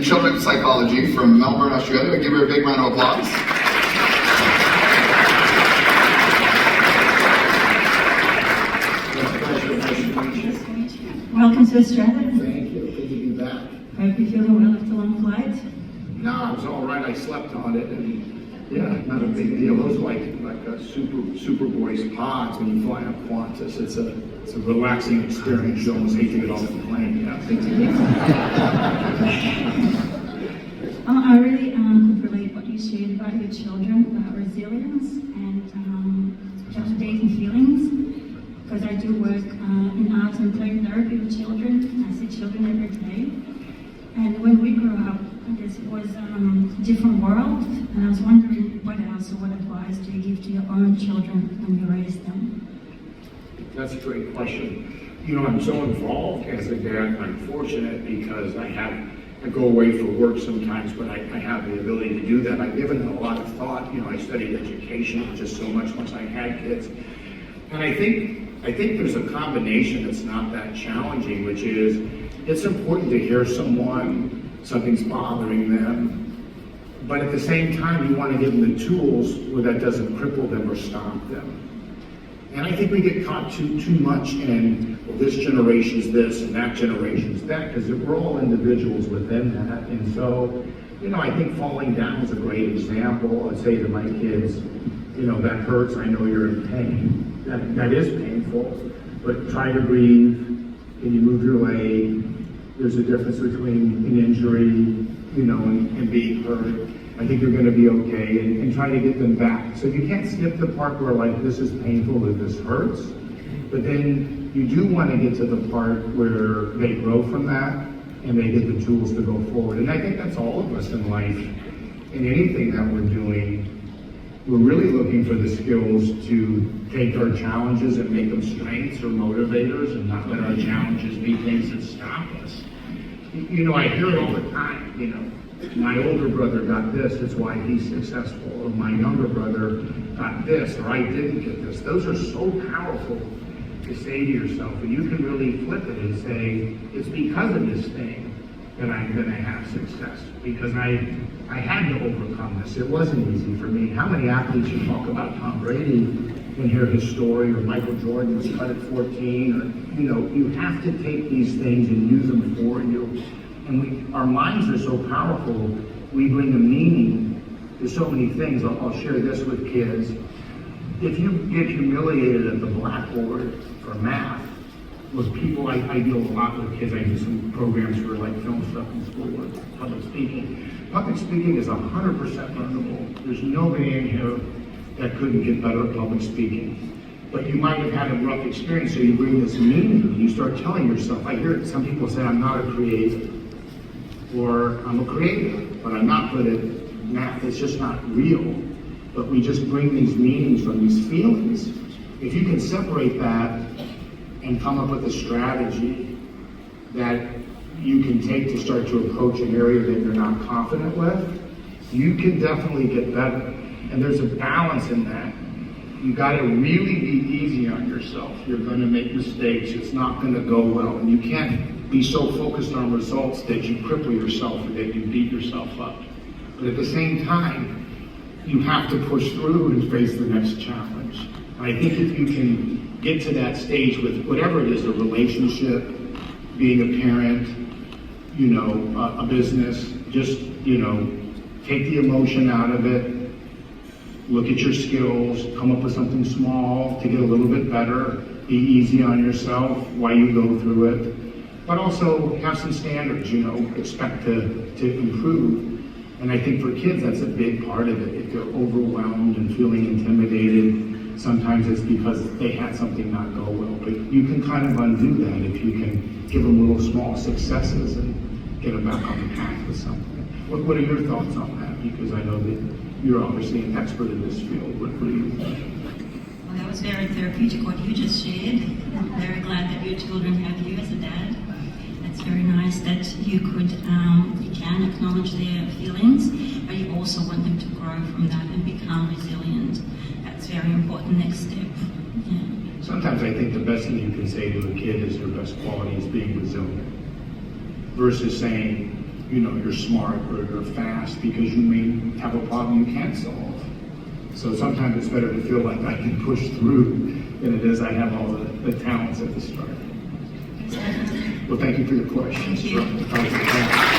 children's psychology from Melbourne, Australia. Give her a big round of applause. Welcome to Australia. Thank you. Good to be back. Hope you're feeling well after a long flight. No, it was all right. I slept on it, and yeah, not a big deal. Those are like a super boys pods when you fly on Qantas. It's a relaxing experience. You almost hate to get off the plane. Yeah, big deal. I really could relate what you shared about your children, about resilience and validating feelings. Because I do work in art and play therapy with children. I see children every day. And when we grew up, this was a different world. And I was wondering what else or what advice do you give to your own children when you raise them? That's a great question. You know, I'm so involved as a dad. I'm fortunate because I go away for work sometimes, but I have the ability to do that. I've given it a lot of thought. You know, I studied education just so much once I had kids. And I think there's a combination that's not that challenging, which is it's important to hear something's bothering them, but at the same time you want to give them the tools where that doesn't cripple them or stop them. And I think we get caught too much in, well, this generation's this and that generation's that, because we're all individuals within that. And so, you know, I think falling down is a great example. I'd say to my kids, you know, that hurts, I know you're in pain. That is painful, but try to breathe. Can you move your leg? There's a difference between an injury, you know, and being hurt. I think you're going to be okay, and try to get them back. So you can't skip the part where like this is painful or this hurts, but then you do want to get to the part where they grow from that and they get the tools to go forward. And I think that's all of us in life. In anything that we're doing, we're really looking for the skills to take our challenges and make them strengths or motivators and not let our challenges be things that stop us. You know, I hear it all the time, you know, my older brother got this, that's why he's successful, or my younger brother got this, or I didn't get this. Those are so powerful to say to yourself, and you can really flip it and say, it's because of this thing that I'm going to have success, because I had to overcome this. It wasn't easy for me. How many athletes you talk about Tom Brady and hear his story, or Michael Jordan was cut at 14, or, you know, you have to take these things and use them for you. And our minds are so powerful, we bring a meaning to so many things. I'll share this with kids. If you get humiliated at the blackboard for math, with people, I deal a lot with kids. I do some programs for like film stuff in school or public speaking. Public speaking is 100% learnable. There's nobody in here that couldn't get better at public speaking. But you might have had a rough experience, so you bring this meaning. You start telling yourself, I hear some people say, I'm not a creative, or I'm a creative, but I'm not good at math. It's just not real. But we just bring these meanings from these feelings. If you can separate that and come up with a strategy that you can take to start to approach an area that you're not confident with, you can definitely get better. And there's a balance in that. You gotta really be easy on yourself. You're gonna make mistakes, it's not gonna go well. And you can't be so focused on results that you cripple yourself or that you beat yourself up. But at the same time, you have to push through and face the next challenge. And I think if you can get to that stage with whatever it is, a relationship, being a parent, you know, a business, just, you know, take the emotion out of it, look at your skills, come up with something small to get a little bit better, be easy on yourself while you go through it, but also have some standards, you know, expect to improve. And I think for kids, that's a big part of it. If they're overwhelmed and feeling intimidated, sometimes it's because they had something not go well. But you can kind of undo that if you can give them little small successes and get them back on the path with something. What are your thoughts on that? Because I know that you're obviously an expert in this field. What do you think? Well, that was very therapeutic what you just shared. I'm very glad that your children have you as a dad. It's very nice that you can acknowledge their feelings, but you also want them to grow from that and become resilient. That's very important next step. Yeah. Sometimes I think the best thing you can say to a kid is your best quality is being resilient, versus saying, you're smart or you're fast, because you may have a problem you can't solve. So sometimes it's better to feel like I can push through than it is I have all the talents at the start. Well, thank you for your questions. Thank you.